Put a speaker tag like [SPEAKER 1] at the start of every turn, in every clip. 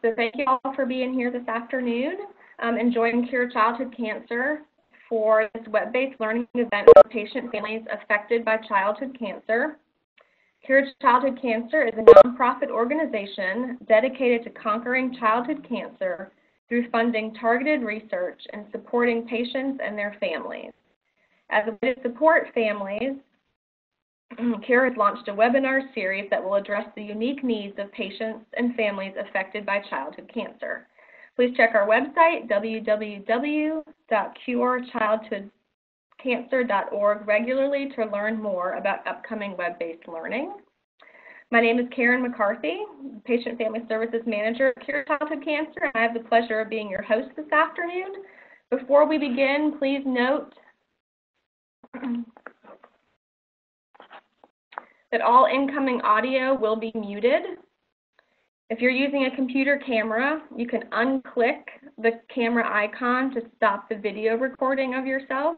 [SPEAKER 1] So thank you all for being here this afternoon and joining Cure Childhood Cancer for this web-based learning event for patient families affected by childhood cancer. Cure Childhood Cancer is a nonprofit organization dedicated to conquering childhood cancer through funding targeted research and supporting patients and their families. As a way to support families, Cure has launched a webinar series that will address the unique needs of patients and families affected by childhood cancer. Please check our website, www.curechildhoodcancer.org, regularly to learn more about upcoming web-based learning. My name is Karen McCarthy, Patient Family Services Manager at Cure Childhood Cancer, and I have the pleasure of being your host this afternoon. Before we begin, please note that all incoming audio will be muted. If you're using a computer camera, you can unclick the camera icon to stop the video recording of yourself.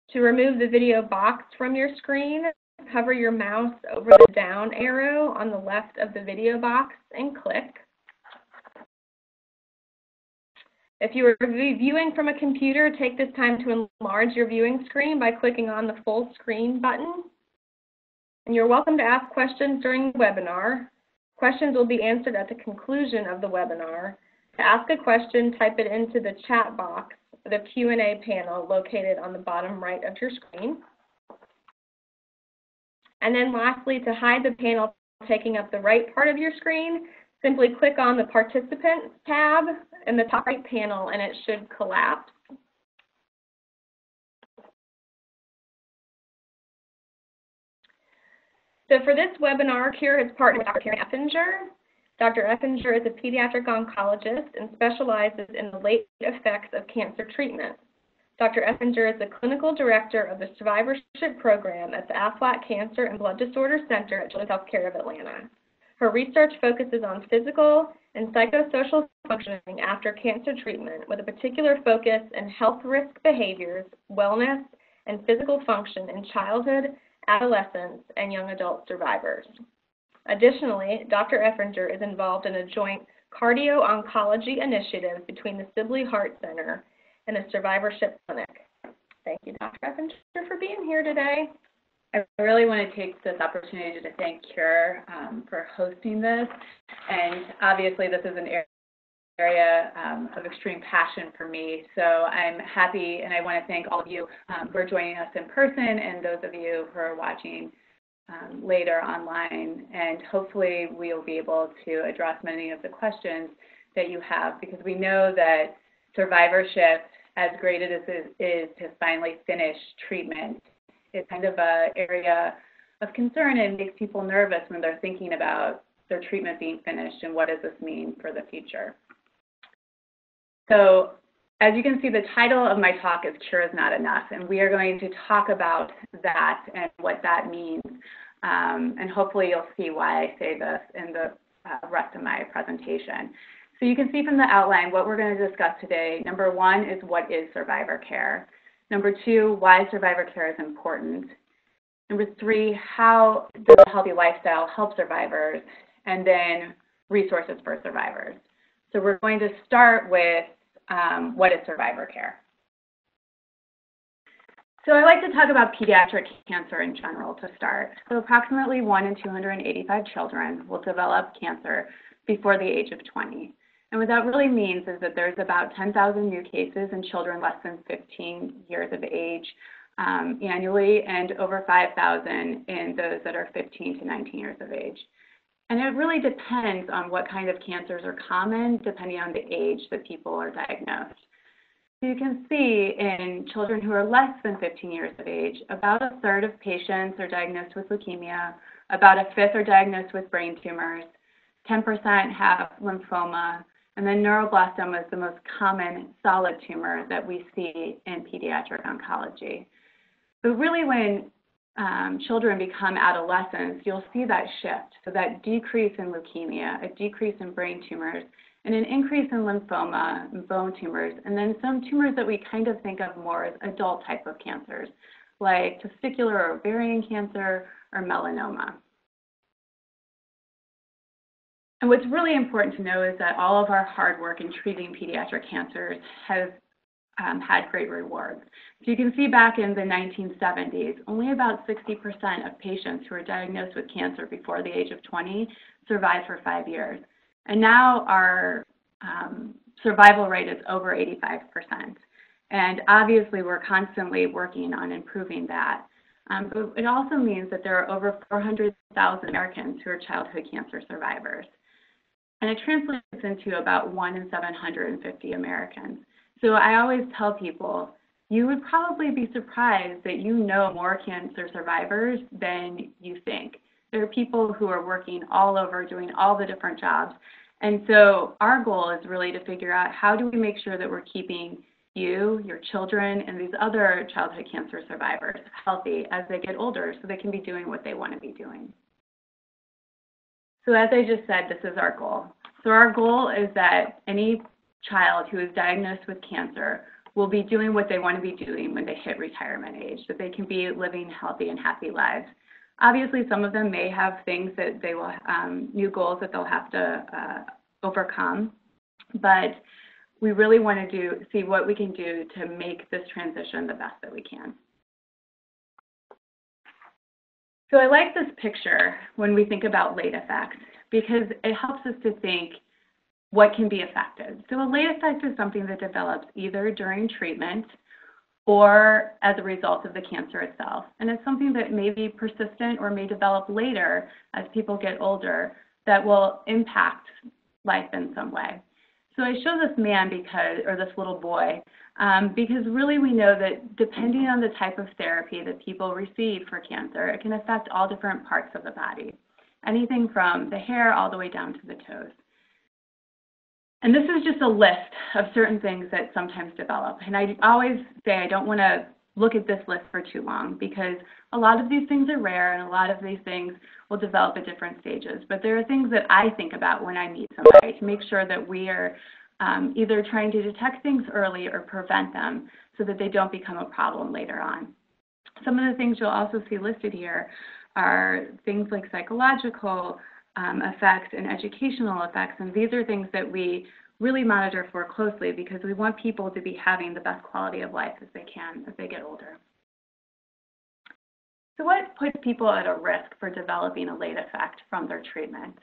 [SPEAKER 1] To remove the video box from your screen, hover your mouse over the down arrow on the left of the video box and click. If you are viewing from a computer, take this time to enlarge your viewing screen by clicking on the full screen button. And you're welcome to ask questions during the webinar. Questions will be answered at the conclusion of the webinar. To ask a question, type it into the chat box, the Q&A panel located on the bottom right of your screen. And then lastly, to hide the panel taking up the right part of your screen, simply click on the Participants tab in the top right panel and it should collapse. So for this webinar, Cure has partnered with Dr. Effinger. Dr. Effinger is a pediatric oncologist and specializes in the late effects of cancer treatment. Dr. Effinger is the clinical director of the Survivorship Program at the Aflac Cancer and Blood Disorder Center at Children's Healthcare of Atlanta. Her research focuses on physical and psychosocial functioning after cancer treatment, with a particular focus in health risk behaviors, wellness, and physical function in childhood, adolescents, and young adult survivors. Additionally, Dr. Effinger is involved in a joint cardio-oncology initiative between the Sibley Heart Center and the Survivorship Clinic. Thank you, Dr. Effinger, for being here today.
[SPEAKER 2] I really want to take this opportunity to thank Cure for hosting this. And obviously, this is an area of extreme passion for me. So I'm happy, and I want to thank all of you for joining us in person and those of you who are watching later online. And hopefully, we'll be able to address many of the questions that you have, because we know that survivorship, as great as it is to finally finish treatment, is kind of an area of concern and makes people nervous when they're thinking about their treatment being finished and what does this mean for the future. So as you can see, the title of my talk is Cure is Not Enough, and we are going to talk about that and what that means. And hopefully you'll see why I say this in the rest of my presentation. So you can see from the outline what we're going to discuss today. Number one is what is survivor care. Number two, why survivor care is important. Number three, how does a healthy lifestyle help survivors? And then resources for survivors. So we're going to start with what is survivor care. So I like to talk about pediatric cancer in general to start. So approximately 1 in 285 children will develop cancer before the age of 20. And what that really means is that there's about 10,000 new cases in children less than 15 years of age annually, and over 5,000 in those that are 15 to 19 years of age. And it really depends on what kind of cancers are common, depending on the age that people are diagnosed. So you can see in children who are less than 15 years of age, about a third of patients are diagnosed with leukemia, about a fifth are diagnosed with brain tumors, 10% have lymphoma, and then neuroblastoma is the most common solid tumor that we see in pediatric oncology. But really when children become adolescents, you'll see that shift. So that decrease in leukemia, a decrease in brain tumors, and an increase in lymphoma and bone tumors, and then some tumors that we kind of think of more as adult type of cancers, like testicular or ovarian cancer or melanoma. And what's really important to know is that all of our hard work in treating pediatric cancers has had great rewards. So you can see back in the 1970s, only about 60% of patients who were diagnosed with cancer before the age of 20 survived for 5 years. And now our survival rate is over 85%. And obviously, we're constantly working on improving that. But it also means that there are over 400,000 Americans who are childhood cancer survivors. And it translates into about 1 in 750 Americans. So I always tell people, you would probably be surprised that you know more cancer survivors than you think. There are people who are working all over, doing all the different jobs. And so our goal is really to figure out how do we make sure that we're keeping you, your children, and these other childhood cancer survivors healthy as they get older so they can be doing what they want to be doing. So as I just said, this is our goal. So our goal is that any child who is diagnosed with cancer will be doing what they want to be doing when they hit retirement age, that they can be living healthy and happy lives. Obviously, some of them may have things that they will, new goals that they'll have to overcome, but we really want to see what we can do to make this transition the best that we can. So I like this picture when we think about late effects because it helps us to think what can be affected. So a late effect is something that develops either during treatment or as a result of the cancer itself. And it's something that may be persistent or may develop later as people get older that will impact life in some way. So I show this man or this little boy, because really we know that depending on the type of therapy that people receive for cancer, it can affect all different parts of the body, anything from the hair all the way down to the toes. And this is just a list of certain things that sometimes develop. And I always say I don't want to look at this list for too long because a lot of these things are rare and a lot of these things will develop at different stages. But there are things that I think about when I meet somebody to make sure that we are either trying to detect things early or prevent them so that they don't become a problem later on. Some of the things you'll also see listed here are things like psychological effects and educational effects, and these are things that we really monitor for closely because we want people to be having the best quality of life as they can as they get older. So what puts people at a risk for developing a late effect from their treatment?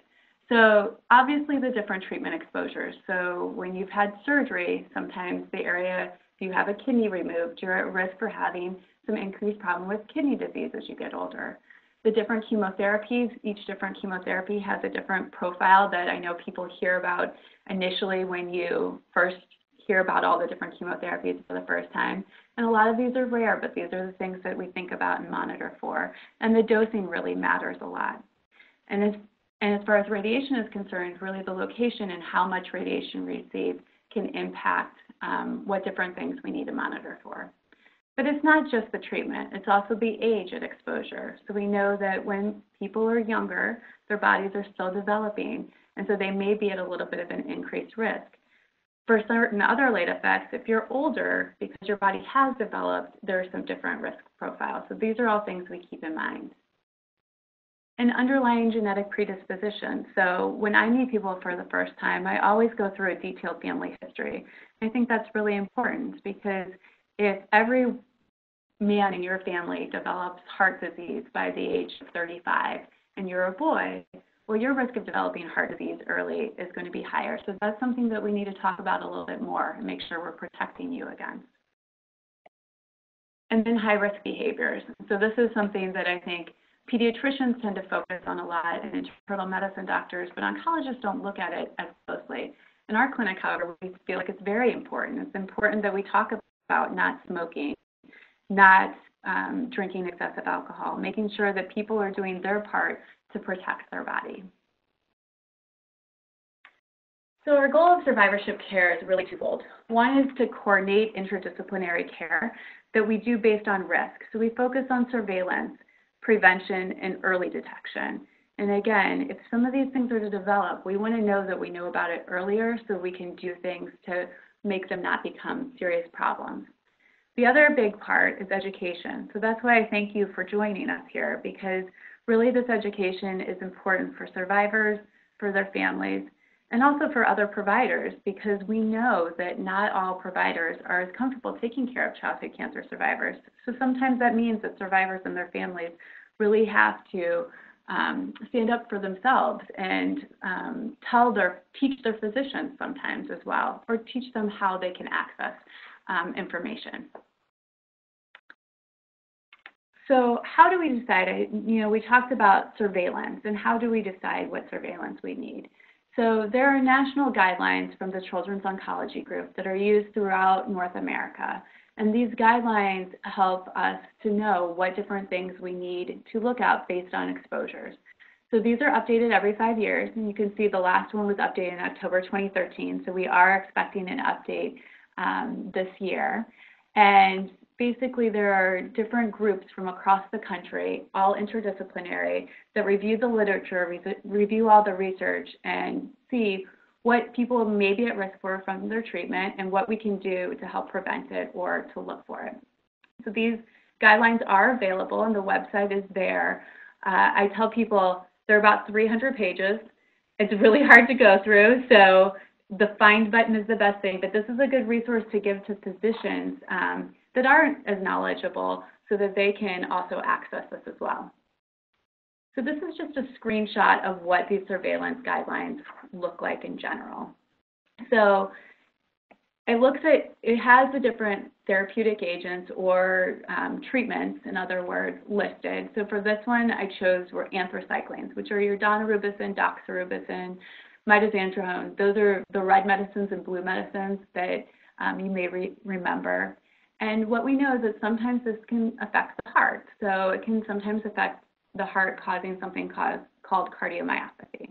[SPEAKER 2] So obviously the different treatment exposures. So when you've had surgery, sometimes the area, if you have a kidney removed, you're at risk for having some increased problem with kidney disease as you get older. The different chemotherapies, each different chemotherapy has a different profile that I know people hear about initially when you first hear about all the different chemotherapies for the first time. And a lot of these are rare, but these are the things that we think about and monitor for. And the dosing really matters a lot. And as far as radiation is concerned, really the location and how much radiation received can impact what different things we need to monitor for. But it's not just the treatment, it's also the age at exposure. So we know that when people are younger, their bodies are still developing, and so they may be at a little bit of an increased risk. For certain other late effects, if you're older, because your body has developed, there are some different risk profiles. So these are all things we keep in mind. An underlying genetic predisposition. So when I meet people for the first time, I always go through a detailed family history. I think that's really important because if every man in your family develops heart disease by the age of 35 and you're a boy, well, your risk of developing heart disease early is going to be higher. So that's something that we need to talk about a little bit more and make sure we're protecting you against. And then high-risk behaviors. So this is something that I think pediatricians tend to focus on a lot and internal medicine doctors, but oncologists don't look at it as closely. In our clinic, however, we feel like it's very important. It's important that we talk about not smoking, not drinking excessive alcohol, making sure that people are doing their part to protect their body. So our goal of survivorship care is really twofold. One is to coordinate interdisciplinary care that we do based on risk. So we focus on surveillance, prevention, and early detection. And again, if some of these things are to develop, we want to know that we know about it earlier so we can do things to make them not become serious problems. The other big part is education. So that's why I thank you for joining us here, because really this education is important for survivors, for their families, and also for other providers, because we know that not all providers are as comfortable taking care of childhood cancer survivors. So sometimes that means that survivors and their families really have to stand up for themselves and teach their physicians sometimes as well, or teach them how they can access information. So how do we decide? We talked about surveillance, and how do we decide what surveillance we need? So there are national guidelines from the Children's Oncology Group that are used throughout North America. And these guidelines help us to know what different things we need to look at based on exposures. So these are updated every 5 years, and you can see the last one was updated in October 2013. So we are expecting an update this year. And basically, there are different groups from across the country, all interdisciplinary, that review the literature, review all the research, and see what people may be at risk for from their treatment and what we can do to help prevent it or to look for it. So these guidelines are available, and the website is there. I tell people they're about 300 pages. It's really hard to go through, so the find button is the best thing, but this is a good resource to give to physicians that aren't as knowledgeable so that they can also access this as well. So this is just a screenshot of what these surveillance guidelines look like in general. So it has the different therapeutic agents or treatments, in other words, listed. So for this one, I chose were anthracyclines, which are your daunorubicin, doxorubicin, mitoxantrone. Those are the red medicines and blue medicines that you may remember. And what we know is that sometimes this can affect the heart. So it can sometimes affect the heart, causing something called cardiomyopathy.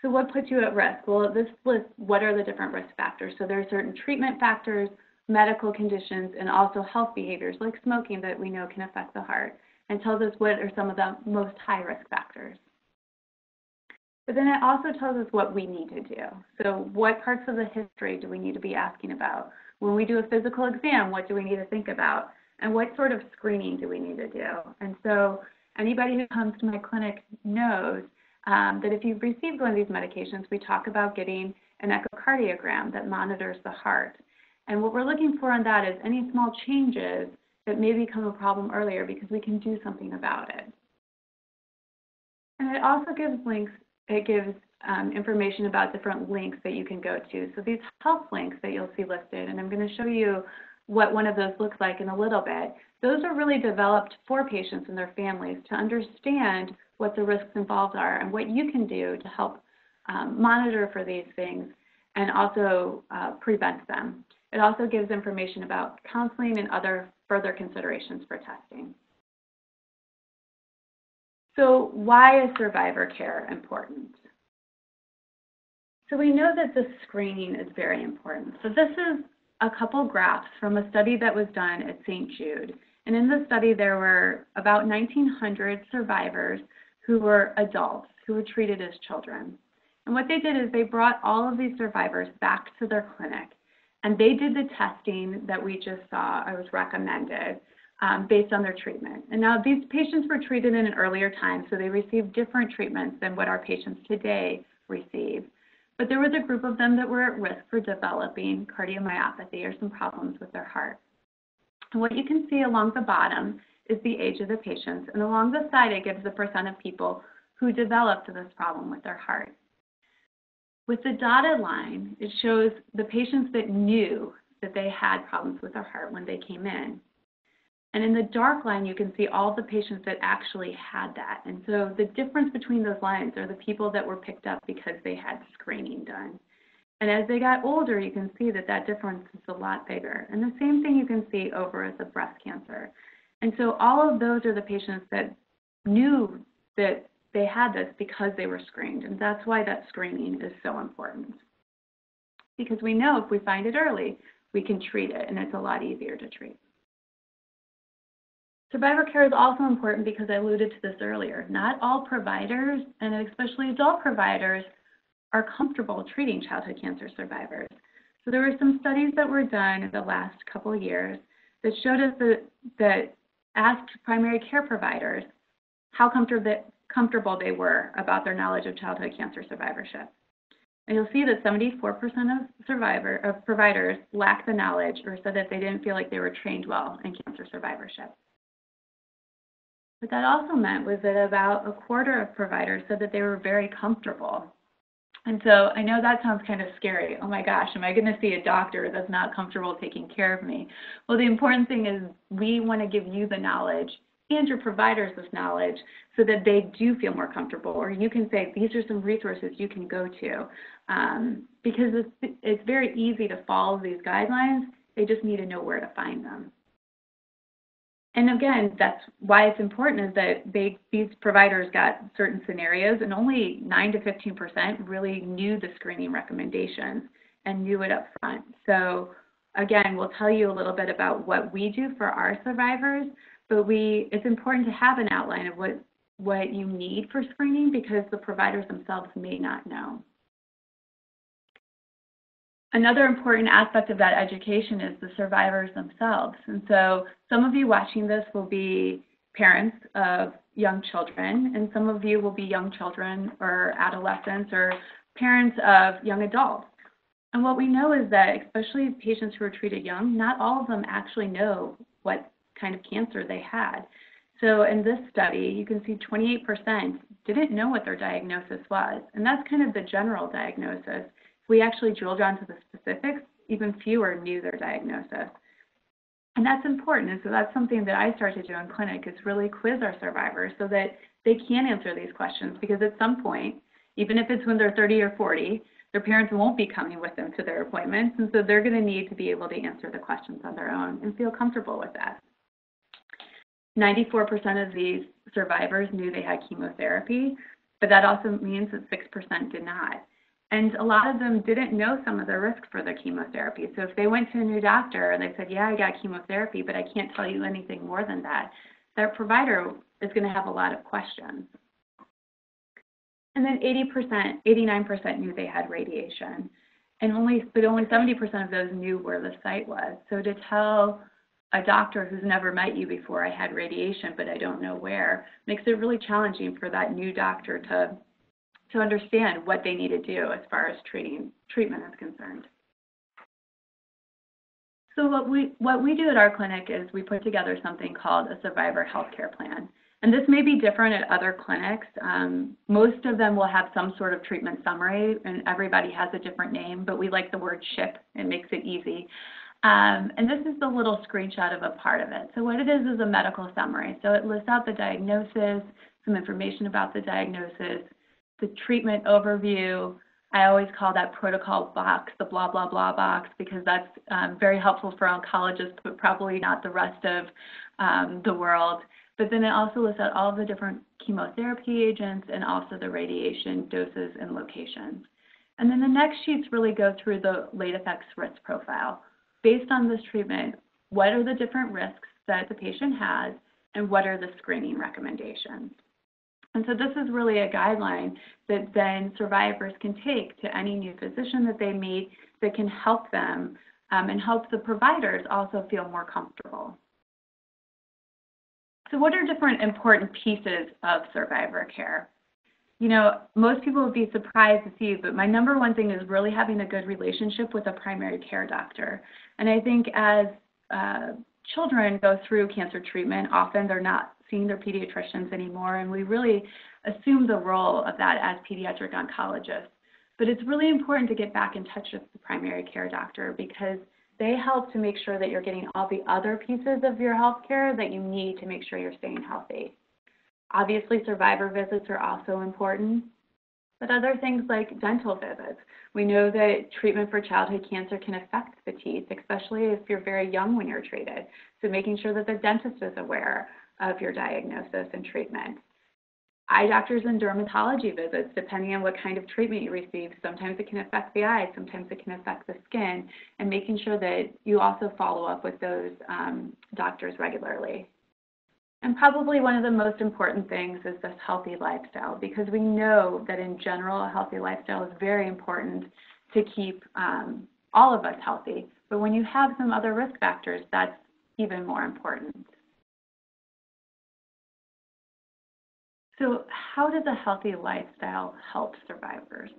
[SPEAKER 2] So what puts you at risk? Well, this lists what are the different risk factors. So there are certain treatment factors, medical conditions, and also health behaviors like smoking that we know can affect the heart, and tells us what are some of the most high risk factors. But then it also tells us what we need to do. So what parts of the history do we need to be asking about? When we do a physical exam, what do we need to think about? And what sort of screening do we need to do? And so anybody who comes to my clinic knows that if you've received one of these medications, we talk about getting an echocardiogram that monitors the heart. And what we're looking for on that is any small changes that may become a problem earlier, because we can do something about it. And it also gives links. It gives information about different links that you can go to. So these health links that you'll see listed, and I'm going to show you what one of those looks like in a little bit. Those are really developed for patients and their families to understand what the risks involved are and what you can do to help monitor for these things and also prevent them. It also gives information about counseling and other further considerations for testing. So why is survivor care important? So we know that the screening is very important. So this is a couple graphs from a study that was done at St. Jude. And in the study, there were about 1,900 survivors who were adults, who were treated as children. And what they did is they brought all of these survivors back to their clinic, and they did the testing that we just saw, was recommended, based on their treatment. And now these patients were treated in an earlier time, so they received different treatments than what our patients today receive. But there was a group of them that were at risk for developing cardiomyopathy or some problems with their heart. And what you can see along the bottom is the age of the patients, and along the side it gives the percent of people who developed this problem with their heart. With the dotted line, it shows the patients that knew that they had problems with their heart when they came in. And in the dark line, you can see all the patients that actually had that. And so the difference between those lines are the people that were picked up because they had screening done. And as they got older, you can see that that difference is a lot bigger. And the same thing you can see over at the breast cancer. And so all of those are the patients that knew that they had this because they were screened. And that's why that screening is so important. Because we know if we find it early, we can treat it, and it's a lot easier to treat. Survivor care is also important because I alluded to this earlier. Not all providers, and especially adult providers, are comfortable treating childhood cancer survivors. So there were some studies that were done in the last couple of years that showed us that asked primary care providers how comfortable comfortable they were about their knowledge of childhood cancer survivorship. And you'll see that 74% of providers lack the knowledge or said that they didn't feel like they were trained well in cancer survivorship. What that also meant was that about a quarter of providers said that they were very comfortable. And so I know that sounds kind of scary. Oh my gosh, am I going to see a doctor that's not comfortable taking care of me? Well, the important thing is we want to give you the knowledge and your providers this knowledge so that they do feel more comfortable, or you can say, these are some resources you can go to, because it's very easy to follow these guidelines. They just need to know where to find them. And again, that's why it's important is that these providers got certain scenarios, and only 9 to 15% really knew the screening recommendations and knew it up front. So again, we'll tell you a little bit about what we do for our survivors, but it's important to have an outline of what you need for screening because the providers themselves may not know. Another important aspect of that education is the survivors themselves. And so some of you watching this will be parents of young children, and some of you will be young children or adolescents or parents of young adults. And what we know is that, especially patients who are treated young, not all of them actually know what kind of cancer they had. So in this study, you can see 28% didn't know what their diagnosis was. And that's kind of the general diagnosis. If we actually drill down to the specifics, even fewer knew their diagnosis. And that's important. And so that's something that I started to do in clinic is really quiz our survivors so that they can answer these questions, because at some point, even if it's when they're 30 or 40, their parents won't be coming with them to their appointments. And so they're going to need to be able to answer the questions on their own and feel comfortable with that. 94% of these survivors knew they had chemotherapy, but that also means that 6% did not. And a lot of them didn't know some of the risks for their chemotherapy. So if they went to a new doctor and they said, yeah, I got chemotherapy, but I can't tell you anything more than that, their provider is going to have a lot of questions. And then 89% knew they had radiation. And only 70% of those knew where the site was. So to tell a doctor who's never met you before, I had radiation, but I don't know where, makes it really challenging for that new doctor to understand what they need to do as far as treatment is concerned. So what we do at our clinic is we put together something called a survivor healthcare plan. And this may be different at other clinics. Most of them will have some sort of treatment summary, and everybody has a different name, but we like the word SHIP. It makes it easy. And this is the little screenshot of a part of it. So what it is a medical summary. So it lists out the diagnosis, some information about the diagnosis, the treatment overview. I always call that protocol box the blah, blah, blah box, because that's very helpful for oncologists, but probably not the rest of the world. But then it also lists out all of the different chemotherapy agents and also the radiation doses and locations. And then the next sheets really go through the late effects risk profile. Based on this treatment, what are the different risks that the patient has, and what are the screening recommendations? And so this is really a guideline that then survivors can take to any new physician that they meet that can help them and help the providers also feel more comfortable. So what are different important pieces of survivor care? You know, most people would be surprised to see, but my number one thing is really having a good relationship with a primary care doctor. And I think as children go through cancer treatment, often they're not seeing their pediatricians anymore, and we really assume the role of that as pediatric oncologists. But it's really important to get back in touch with the primary care doctor, because they help to make sure that you're getting all the other pieces of your health care that you need to make sure you're staying healthy. Obviously, survivor visits are also important, but other things like dental visits. We know that treatment for childhood cancer can affect the teeth, especially if you're very young when you're treated. So making sure that the dentist is aware of your diagnosis and treatment. Eye doctors and dermatology visits, depending on what kind of treatment you receive, sometimes it can affect the eye, sometimes it can affect the skin, and making sure that you also follow up with those doctors regularly. And probably one of the most important things is this healthy lifestyle, because we know that in general, a healthy lifestyle is very important to keep all of us healthy. But when you have some other risk factors, that's even more important. So how does a healthy lifestyle help survivors?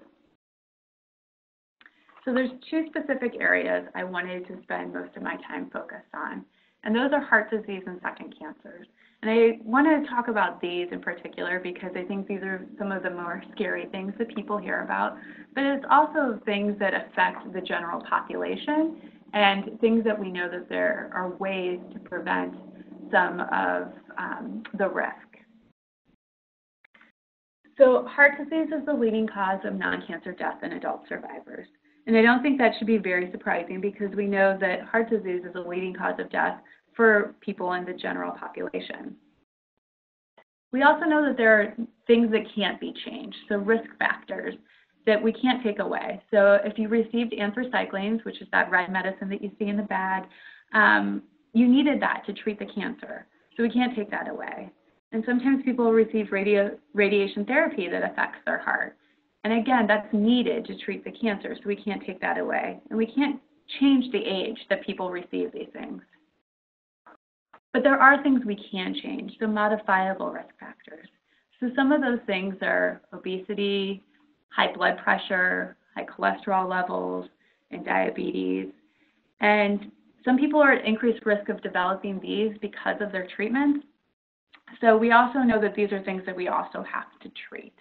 [SPEAKER 2] So there's two specific areas I wanted to spend most of my time focused on, and those are heart disease and second cancers. And I want to talk about these in particular because I think these are some of the more scary things that people hear about, but it's also things that affect the general population and things that we know that there are ways to prevent some of the risk. So heart disease is the leading cause of non-cancer death in adult survivors. And I don't think that should be very surprising because we know that heart disease is a leading cause of death for people in the general population. We also know that there are things that can't be changed, so risk factors that we can't take away. So if you received anthracyclines, which is that red medicine that you see in the bag, you needed that to treat the cancer. So we can't take that away. And sometimes people receive radiation therapy that affects their heart. And again, that's needed to treat the cancer, so we can't take that away. And we can't change the age that people receive these things. But there are things we can change, so modifiable risk factors. So some of those things are obesity, high blood pressure, high cholesterol levels, and diabetes. And some people are at increased risk of developing these because of their treatments. So we also know that these are things that we also have to treat.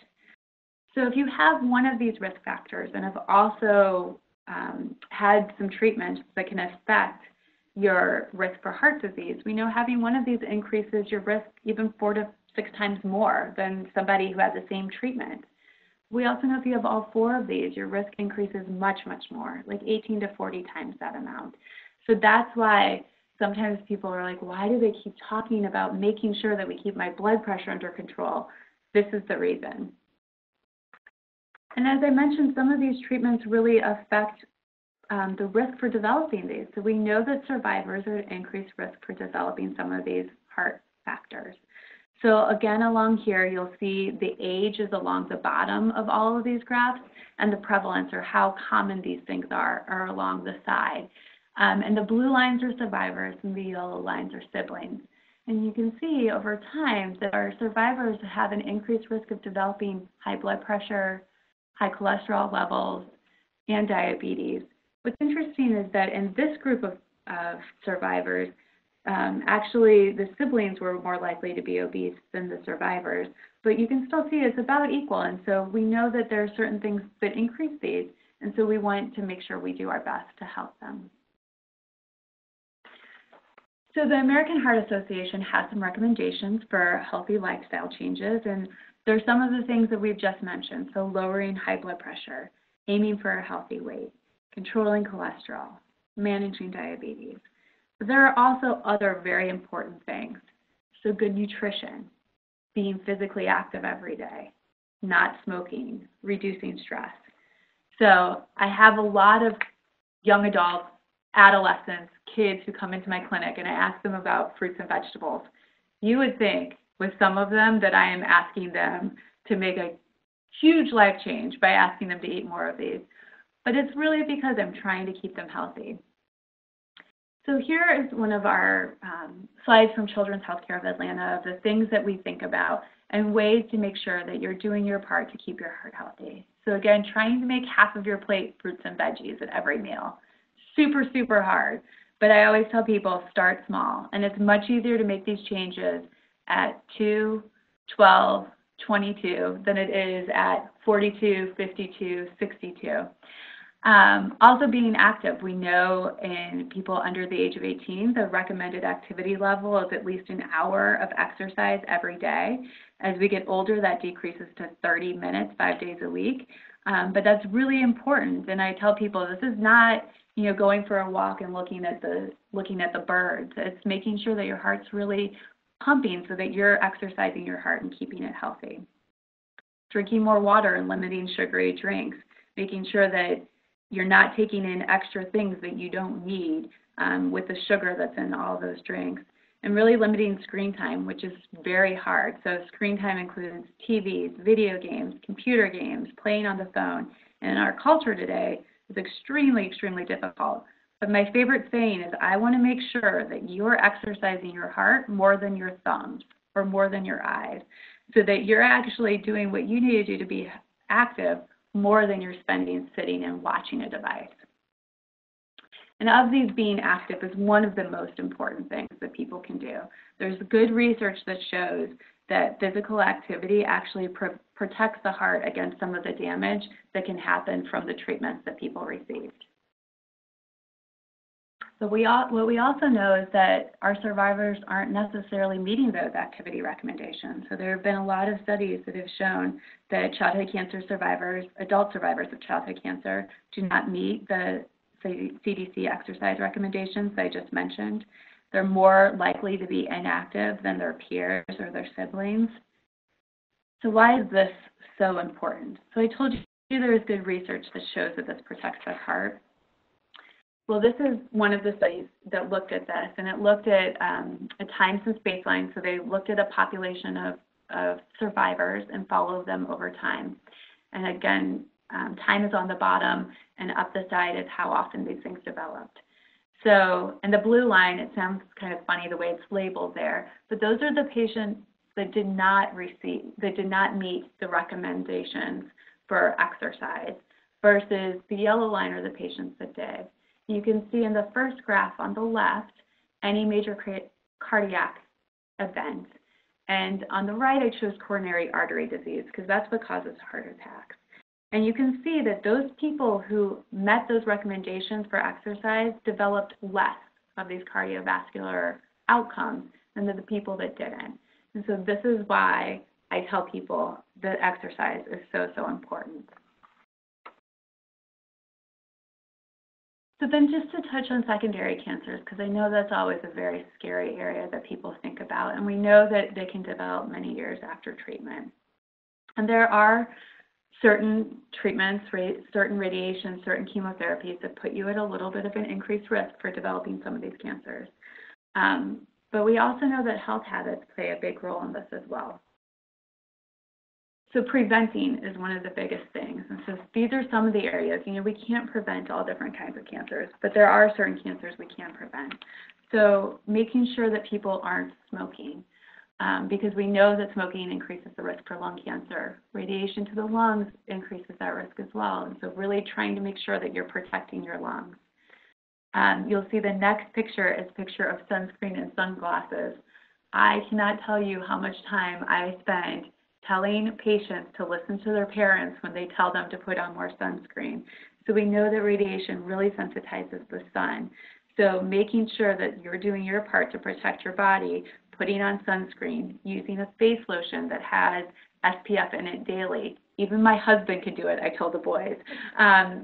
[SPEAKER 2] So if you have one of these risk factors and have also had some treatments that can affect your risk for heart disease, we know having one of these increases your risk even 4 to 6 times more than somebody who had the same treatment. We also know if you have all 4 of these, your risk increases much, much more, like 18 to 40 times that amount. So that's why sometimes people are like, why do they keep talking about making sure that we keep my blood pressure under control? This is the reason. And as I mentioned, some of these treatments really affect the risk for developing these. So we know that survivors are at increased risk for developing some of these heart factors. So again, along here, you'll see the age is along the bottom of all of these graphs, and the prevalence, or how common these things are along the side. And the blue lines are survivors, and the yellow lines are siblings. And you can see over time that our survivors have an increased risk of developing high blood pressure, high cholesterol levels, and diabetes. What's interesting is that in this group of survivors, actually the siblings were more likely to be obese than the survivors, but you can still see it's about equal. And so we know that there are certain things that increase these, and so we want to make sure we do our best to help them. So the American Heart Association has some recommendations for healthy lifestyle changes, and there's some of the things that we've just mentioned. So lowering high blood pressure, aiming for a healthy weight, controlling cholesterol, managing diabetes. But there are also other very important things. So good nutrition, being physically active every day, not smoking, reducing stress. So I have a lot of young adults, adolescents, kids who come into my clinic, and I ask them about fruits and vegetables. You would think with some of them that I am asking them to make a huge life change by asking them to eat more of these. But it's really because I'm trying to keep them healthy. So here is one of our slides from Children's Healthcare of Atlanta of the things that we think about and ways to make sure that you're doing your part to keep your heart healthy. So again, trying to make half of your plate fruits and veggies at every meal. Super, super hard. But I always tell people, start small. And it's much easier to make these changes at 2, 12, 22 than it is at 42, 52, 62. Also being active. We know in people under the age of 18, the recommended activity level is at least an hour of exercise every day. As we get older, that decreases to 30 minutes, 5 days a week. But that's really important. And I tell people this is not, going for a walk and looking at the birds. It's making sure that your heart's really pumping so that you're exercising your heart and keeping it healthy. Drinking more water and limiting sugary drinks, making sure that you're not taking in extra things that you don't need with the sugar that's in all those drinks, and really limiting screen time, which is very hard. So screen time includes TVs, video games, computer games, playing on the phone. And in our culture today, it's extremely, extremely difficult. But my favorite saying is, I want to make sure that you're exercising your heart more than your thumbs or more than your eyes. so that you're actually doing what you need to do to be active more than you're spending sitting and watching a device. And of these, being active is one of the most important things that people can do. There's good research that shows that physical activity actually protects the heart against some of the damage that can happen from the treatments that people received. So what we also know is that our survivors aren't necessarily meeting those activity recommendations. So there have been a lot of studies that have shown that childhood cancer survivors, adult survivors of childhood cancer, do not meet the CDC exercise recommendations that I just mentioned. They're more likely to be inactive than their peers or their siblings. So why is this so important? So I told you there is good research that shows that this protects the heart. Well, this is one of the studies that looked at this, and it looked at a time since baseline. So they looked at a population of survivors and followed them over time. And again, time is on the bottom, and up the side is how often these things developed. So, and the blue line, it sounds kind of funny the way it's labeled there, but those are the patients that did not meet the recommendations for exercise, versus the yellow line are the patients that did. You can see in the first graph on the left, any major cardiac event. And on the right, I chose coronary artery disease because that's what causes heart attacks. And you can see that those people who met those recommendations for exercise developed less of these cardiovascular outcomes than the people that didn't. And so this is why I tell people that exercise is so important. So then just to touch on secondary cancers, because I know that's always a very scary area that people think about, and we know that they can develop many years after treatment. And there are certain treatments, certain radiation, certain chemotherapies that put you at a little bit of an increased risk for developing some of these cancers. But we also know that health habits play a big role in this as well. So preventing is one of the biggest things. And so these are some of the areas, we can't prevent all different kinds of cancers, but there are certain cancers we can prevent. So making sure that people aren't smoking, because we know that smoking increases the risk for lung cancer. Radiation to the lungs increases that risk as well. And so really trying to make sure that you're protecting your lungs. You'll see the next picture is a picture of sunscreen and sunglasses. I cannot tell you how much time I spend telling patients to listen to their parents when they tell them to put on more sunscreen. So we know that radiation really sensitizes the sun. So making sure that you're doing your part to protect your body, putting on sunscreen, using a face lotion that has SPF in it daily. Even my husband can do it, I told the boys.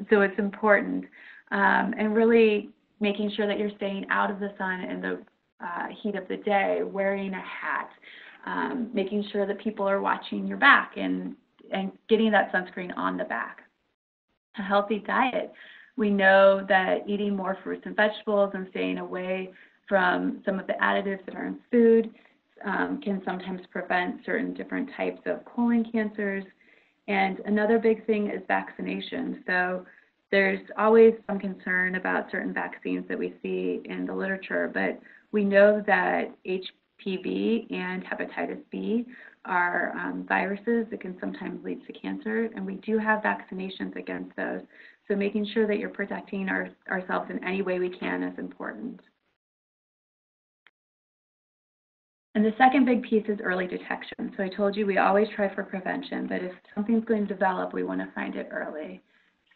[SPEAKER 2] So it's important. And really making sure that you're staying out of the sun in the heat of the day, wearing a hat, making sure that people are watching your back and getting that sunscreen on the back. A healthy diet. We know that eating more fruits and vegetables and staying away from some of the additives that are in food can sometimes prevent certain different types of colon cancers. And another big thing is vaccination. So there's always some concern about certain vaccines that we see in the literature, but we know that HPV and hepatitis B are viruses that can sometimes lead to cancer, and we do have vaccinations against those. So making sure that you're protecting ourselves in any way we can is important. And the second big piece is early detection. So I told you we always try for prevention, but if something's going to develop, we want to find it early.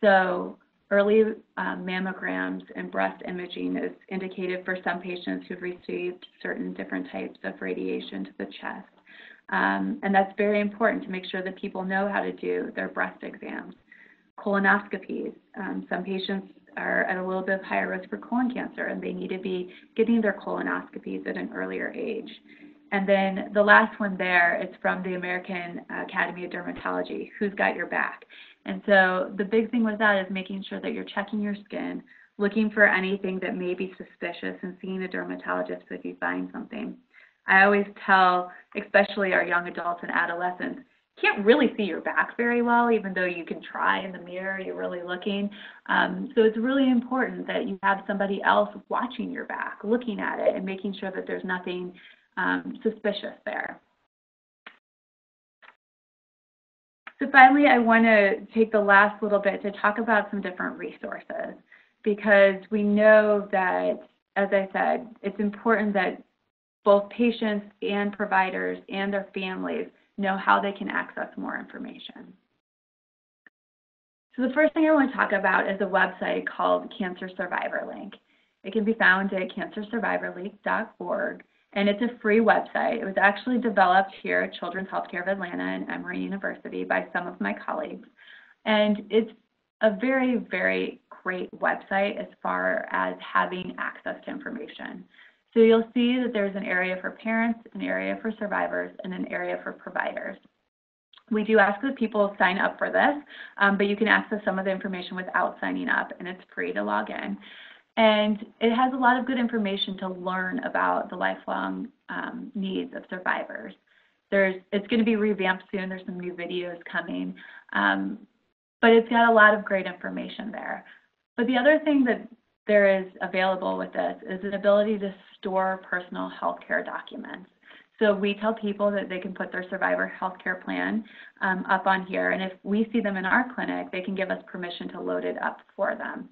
[SPEAKER 2] So early mammograms and breast imaging is indicated for some patients who've received certain different types of radiation to the chest. And that's very important to make sure that people know how to do their breast exams. Colonoscopies. Some patients are at a little bit higher risk for colon cancer, and they need to be getting their colonoscopies at an earlier age. And then the last one there is from the American Academy of Dermatology, Who's Got Your Back? And so the big thing with that is making sure that you're checking your skin, looking for anything that may be suspicious, and seeing a dermatologist if you find something. I always tell, especially our young adults and adolescents, you can't really see your back very well, even though you can try in the mirror, you're really looking. So it's really important that you have somebody else watching your back, looking at it, and making sure that there's nothing suspicious there. So finally, I want to take the last little bit to talk about some different resources, because we know that, as I said, it's important that both patients and providers and their families know how they can access more information. So the first thing I want to talk about is a website called Cancer Survivor Link. It can be found at cancersurvivorlink.org, and it's a free website. It was actually developed here at Children's Healthcare of Atlanta and Emory University by some of my colleagues. And it's a very, very great website as far as having access to information. So you'll see that there's an area for parents, an area for survivors, and an area for providers. We do ask that people sign up for this, but you can access some of the information without signing up, and it's free to log in. And it has a lot of good information to learn about the lifelong needs of survivors. It's going to be revamped soon. There's some new videos coming, but it's got a lot of great information there. But the other thing that there is available with this is an ability to store personal health care documents. So we tell people that they can put their survivor health care plan up on here, and if we see them in our clinic, they can give us permission to load it up for them.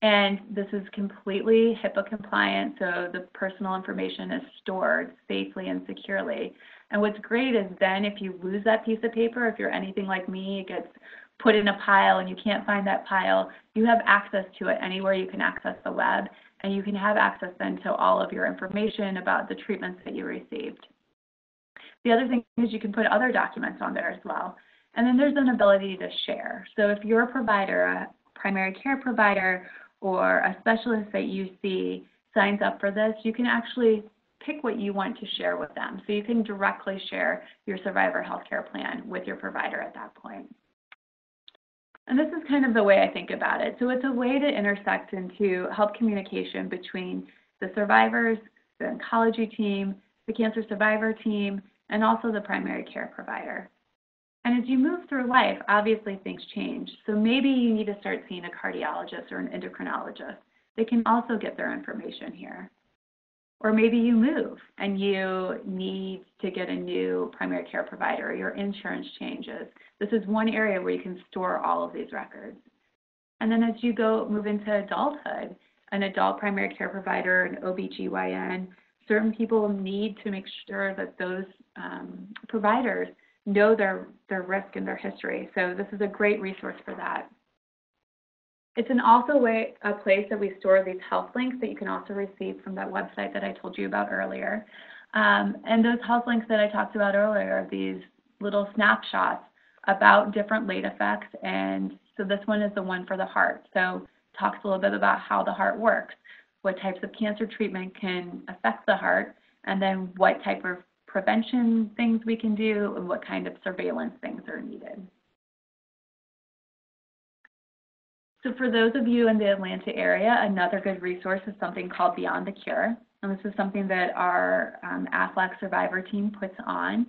[SPEAKER 2] And this is completely HIPAA compliant, so the personal information is stored safely and securely. And what's great is then if you lose that piece of paper, if you're anything like me, it gets put in a pile and you can't find that pile, you have access to it anywhere you can access the web, and you can have access then to all of your information about the treatments that you received. The other thing is you can put other documents on there as well. And then there's an ability to share. So if you're a provider, a primary care provider, or a specialist that you see signs up for this, you can actually pick what you want to share with them. So you can directly share your survivor healthcare plan with your provider at that point. And this is kind of the way I think about it. So it's a way to intersect and to help communication between the survivors, the oncology team, the cancer survivor team, and also the primary care provider. And as you move through life, obviously things change. So maybe you need to start seeing a cardiologist or an endocrinologist. They can also get their information here. Or maybe you move and you need to get a new primary care provider, or your insurance changes. This is one area where you can store all of these records. And then as you move into adulthood, an adult primary care provider, an OBGYN, certain people need to make sure that those providers know their risk and their history. So this is a great resource for that. It's also a place that we store these health links that you can also receive from that website that I told you about earlier. And those health links that I talked about earlier are these little snapshots about different late effects. And so this one is the one for the heart. So it talks a little bit about how the heart works, what types of cancer treatment can affect the heart, and then what type of prevention things we can do and what kind of surveillance things are needed. So for those of you in the Atlanta area, another good resource is something called Beyond the Cure. And this is something that our AFLAC survivor team puts on.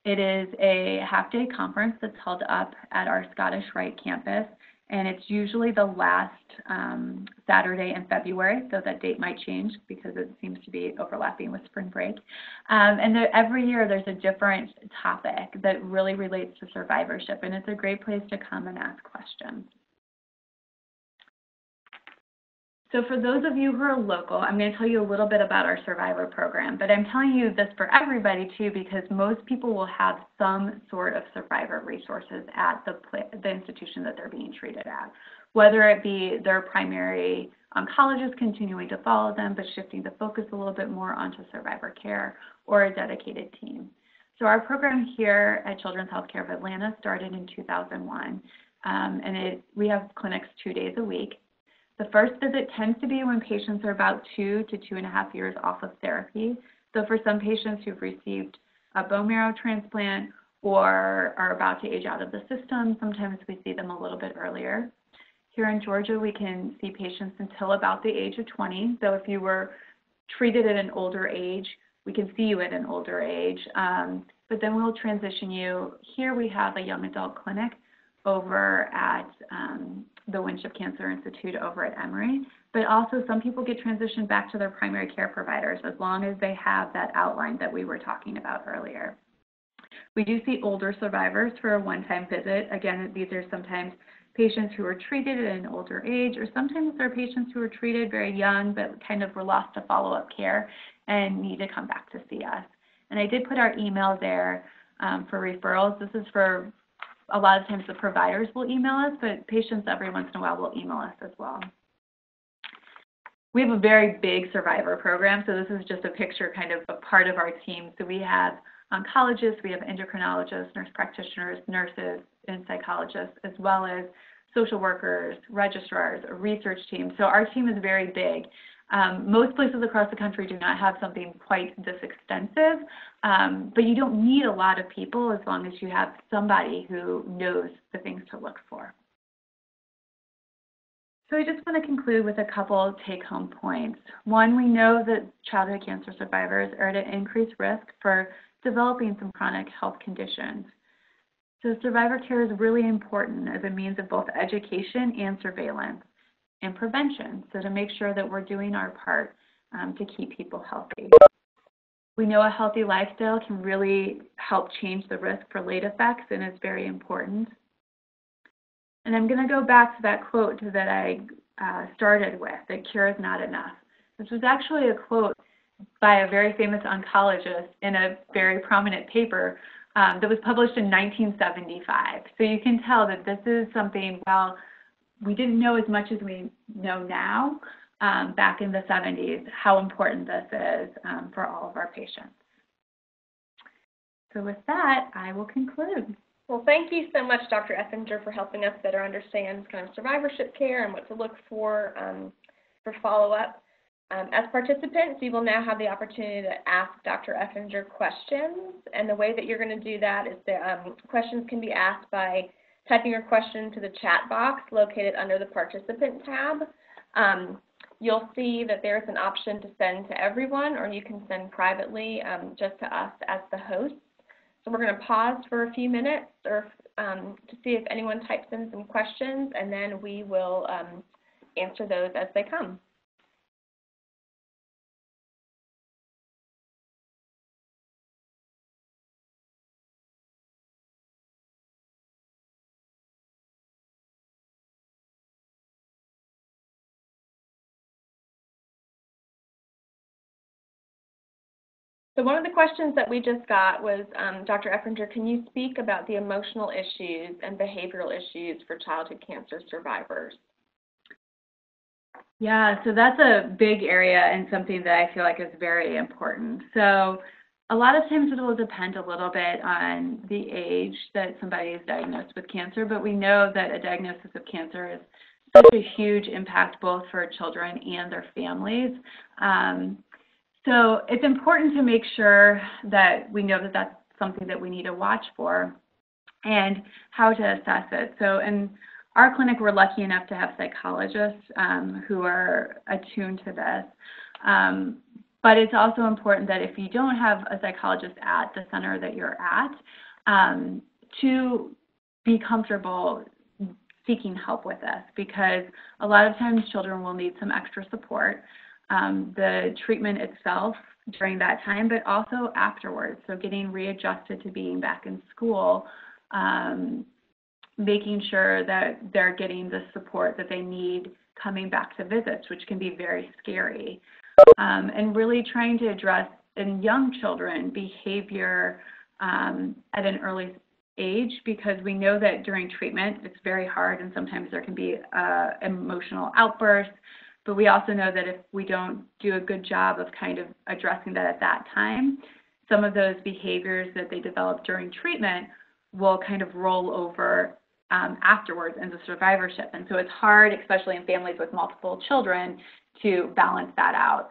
[SPEAKER 2] It is a half-day conference that's held up at our Scottish Rite campus, and it's usually the last Saturday in February, though that date might change because it seems to be overlapping with spring break. And every year there's a different topic that really relates to survivorship, and it's a great place to come and ask questions. So for those of you who are local, I'm going to tell you a little bit about our survivor program, but I'm telling you this for everybody too because most people will have some sort of survivor resources at the institution that they're being treated at, whether it be their primary oncologist continuing to follow them but shifting the focus a little bit more onto survivor care, or a dedicated team. So our program here at Children's Healthcare of Atlanta started in 2001, and we have clinics 2 days a week. The first visit tends to be when patients are about 2 to 2.5 years off of therapy. So for some patients who've received a bone marrow transplant or are about to age out of the system, sometimes we see them a little bit earlier. Here in Georgia, we can see patients until about the age of 20. So if you were treated at an older age, we can see you at an older age. But then we'll transition you. Here we have a young adult clinic over at the Winship Cancer Institute over at Emory, but also some people get transitioned back to their primary care providers as long as they have that outline that we were talking about earlier. We do see older survivors for a one-time visit. Again, these are sometimes patients who were treated at an older age, or sometimes they're patients who were treated very young but kind of were lost to follow-up care and need to come back to see us. And I did put our email there for referrals. This is for a lot of times the providers will email us, but patients every once in a while will email us as well. We have a very big survivor program, so this is just a picture, kind of a part of our team. So we have oncologists, we have endocrinologists, nurse practitioners, nurses, and psychologists, as well as social workers, registrars, a research team. So our team is very big. Most places across the country do not have something quite this extensive, but you don't need a lot of people as long as you have somebody who knows the things to look for. So I just want to conclude with a couple take-home points. One, we know that childhood cancer survivors are at an increased risk for developing some chronic health conditions. So survivor care is really important as a means of both education and surveillance and prevention, so to make sure that we're doing our part to keep people healthy. We know a healthy lifestyle can really help change the risk for late effects, and it's very important. And I'm going to go back to that quote that I started with, that cure is not enough. This was actually a quote by a very famous oncologist in a very prominent paper that was published in 1975. So you can tell that this is something, well, we didn't know as much as we know now back in the 70s, how important this is for all of our patients. So with that, I will conclude.
[SPEAKER 1] Well, thank you so much, Dr. Effinger, for helping us better understand kind of survivorship care and what to look for follow-up. As participants, you will now have the opportunity to ask Dr. Effinger questions, and the way that you're going to do that is that questions can be asked by typing your question to the chat box located under the Participant tab. You'll see that there's an option to send to everyone, or you can send privately just to us as the hosts. So we're going to pause for a few minutes to see if anyone types in some questions, and then we will answer those as they come. So one of the questions that we just got was, Dr. Effinger, can you speak about the emotional issues and behavioral issues for childhood cancer survivors?
[SPEAKER 2] Yeah, so that's a big area and something that I feel like is very important. So a lot of times it will depend a little bit on the age that somebody is diagnosed with cancer, but we know that a diagnosis of cancer is such a huge impact both for children and their families. So it's important to make sure that we know that that's something that we need to watch for and how to assess it. So in our clinic, we're lucky enough to have psychologists who are attuned to this. But it's also important that if you don't have a psychologist at the center that you're at, to be comfortable seeking help with this, because a lot of times children will need some extra support. The treatment itself during that time, but also afterwards. So getting readjusted to being back in school, making sure that they're getting the support that they need coming back to visits, which can be very scary. And really trying to address in young children behavior at an early age, because we know that during treatment it's very hard and sometimes there can be emotional outbursts. But we also know that if we don't do a good job of kind of addressing that at that time, some of those behaviors that they develop during treatment will kind of roll over afterwards into survivorship. And so it's hard, especially in families with multiple children, to balance that out.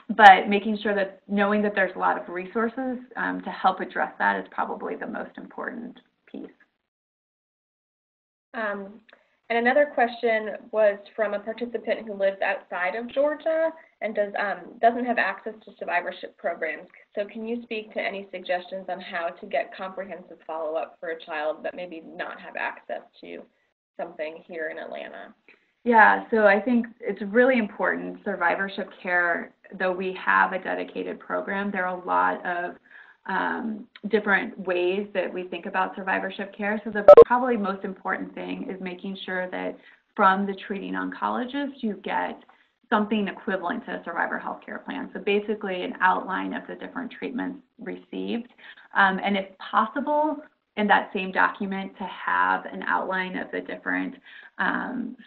[SPEAKER 2] But making sure that knowing that there's a lot of resources to help address that is probably the most important piece.
[SPEAKER 1] And another question was from a participant who lives outside of Georgia and doesn't have access to survivorship programs. So can you speak to any suggestions on how to get comprehensive follow-up for a child that maybe not have access to something here in Atlanta?
[SPEAKER 2] Yeah, so I think it's really important. Survivorship Care, though we have a dedicated program, there are a lot of different ways that we think about survivorship care. So the probably most important thing is making sure that from the treating oncologist, you get something equivalent to a survivor healthcare plan. So basically an outline of the different treatments received. And if possible, in that same document to have an outline of the different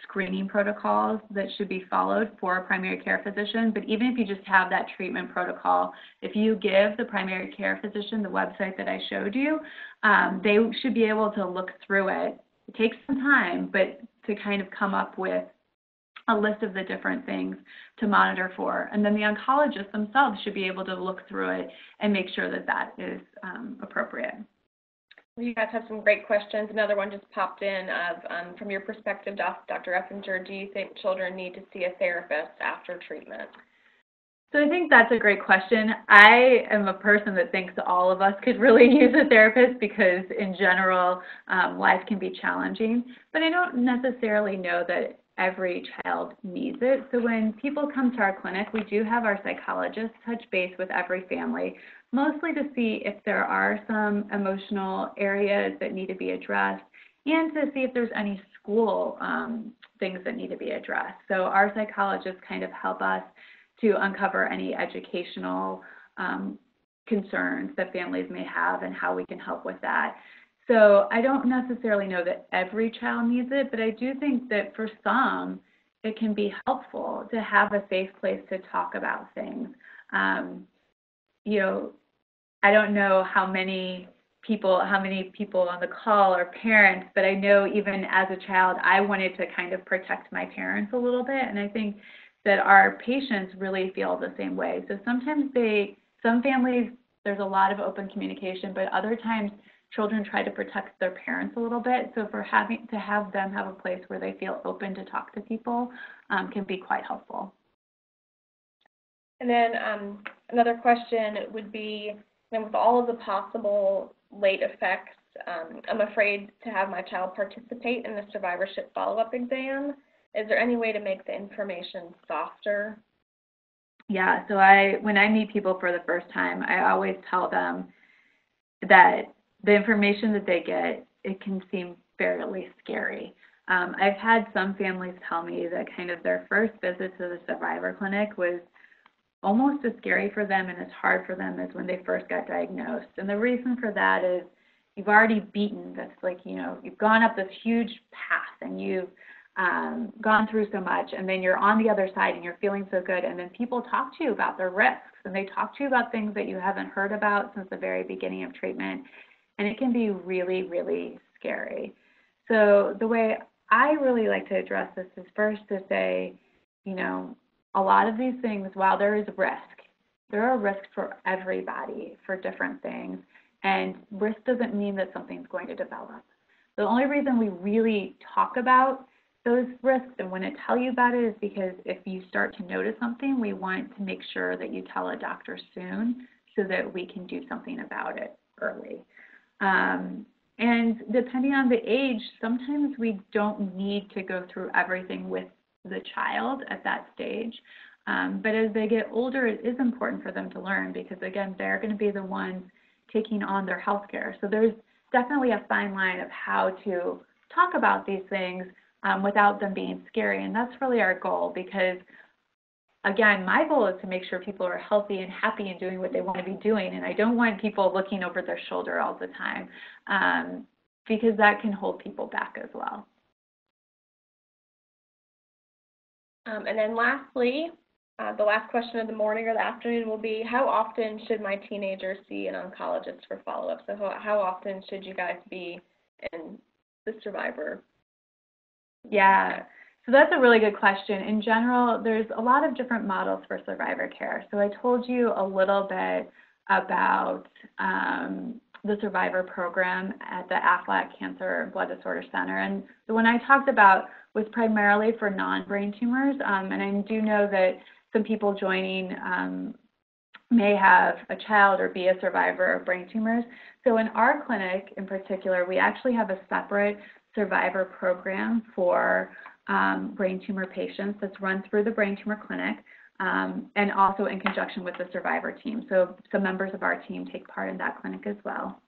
[SPEAKER 2] screening protocols that should be followed for a primary care physician. But even if you just have that treatment protocol, if you give the primary care physician the website that I showed you, they should be able to look through it. It takes some time, but to kind of come up with a list of the different things to monitor for. And then the oncologists themselves should be able to look through it and make sure that that is appropriate.
[SPEAKER 1] You guys have some great questions. Another one just popped in of, from your perspective, Dr. Effinger, do you think children need to see a therapist after treatment?
[SPEAKER 2] So I think that's a great question. I am a person that thinks all of us could really use a therapist because in general, life can be challenging, but I don't necessarily know that every child needs it. So when people come to our clinic, we do have our psychologists touch base with every family, mostly to see if there are some emotional areas that need to be addressed and to see if there's any school things that need to be addressed. So our psychologists kind of help us to uncover any educational concerns that families may have and how we can help with that. So I don't necessarily know that every child needs it, but I do think that for some, it can be helpful to have a safe place to talk about things. You know, I don't know how many people on the call are parents, but I know even as a child, I wanted to kind of protect my parents a little bit, and I think that our patients really feel the same way. So sometimes some families, there's a lot of open communication, but other times children try to protect their parents a little bit. So for having to have them have a place where they feel open to talk to people can be quite helpful.
[SPEAKER 1] And then another question would be, with all of the possible late effects, I'm afraid to have my child participate in the survivorship follow-up exam. Is there any way to make the information softer?
[SPEAKER 2] Yeah, so when I meet people for the first time, I always tell them that the information that they get, it can seem fairly scary. I've had some families tell me that kind of their first visit to the survivor clinic was almost as scary for them and as hard for them as when they first got diagnosed. And the reason for that is you've already beaten this, you've gone up this huge path and you've gone through so much, and then you're on the other side and you're feeling so good, and then people talk to you about their risks, and they talk to you about things that you haven't heard about since the very beginning of treatment, and it can be really, really scary. So the way I really like to address this is first to say, a lot of these things, while there is risk, there are risks for everybody for different things, and risk doesn't mean that something's going to develop. The only reason we really talk about those risks and want to tell you about it is because if you start to notice something, we want to make sure that you tell a doctor soon so that we can do something about it early. And depending on the age, sometimes we don't need to go through everything with the child at that stage. But as they get older, it is important for them to learn because, again, they're going to be the ones taking on their health care. So there's definitely a fine line of how to talk about these things without them being scary. And that's really our goal because, again, my goal is to make sure people are healthy and happy and doing what they want to be doing. And I don't want people looking over their shoulder all the time because that can hold people back as well.
[SPEAKER 1] And then lastly, the last question of the morning or the afternoon will be, how often should my teenager see an oncologist for follow-up? So how often should you guys be in the survivor?
[SPEAKER 2] Yeah, so that's a really good question. In general, there's a lot of different models for survivor care. So I told you a little bit about the survivor program at the Aflac Cancer Blood Disorder Center. And the one I talked about was primarily for non-brain tumors. And I do know that some people joining may have a child or be a survivor of brain tumors. So in our clinic in particular, we actually have a separate survivor program for brain tumor patients that's run through the brain tumor clinic. and also in conjunction with the survivor team. So some members of our team take part in that clinic as well.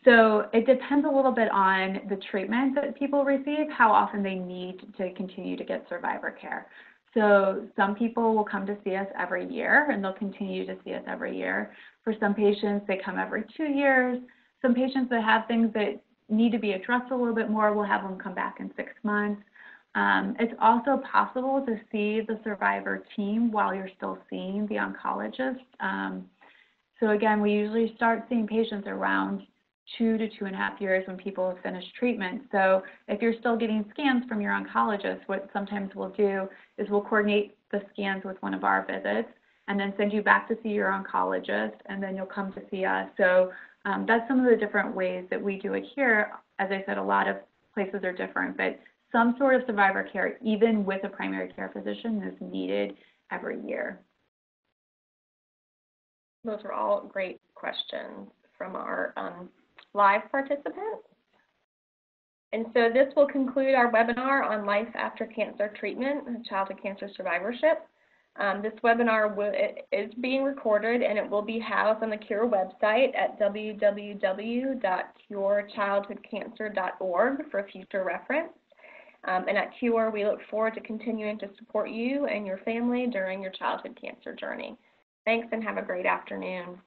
[SPEAKER 2] So it depends a little bit on the treatment that people receive, how often they need to continue to get survivor care. So some people will come to see us every year, and they'll continue to see us every year. For some patients, they come every 2 years. Some patients that have things that need to be addressed a little bit more, we'll have them come back in 6 months. It's also possible to see the survivor team while you're still seeing the oncologist. So again, we usually start seeing patients around 2 to 2.5 years when people have finished treatment. So if you're still getting scans from your oncologist, what sometimes we'll do is we'll coordinate the scans with one of our visits and then send you back to see your oncologist, and then you'll come to see us. So that's some of the different ways that we do it here. As I said, a lot of places are different, but some sort of survivor care, even with a primary care physician, is needed every year.
[SPEAKER 1] Those are all great questions from our live participants. And so this will conclude our webinar on life after cancer treatment and childhood cancer survivorship. This webinar is being recorded, and it will be housed on the CURE website at www.curechildhoodcancer.org for future reference. And at CURE, we look forward to continuing to support you and your family during your childhood cancer journey. Thanks, and have a great afternoon.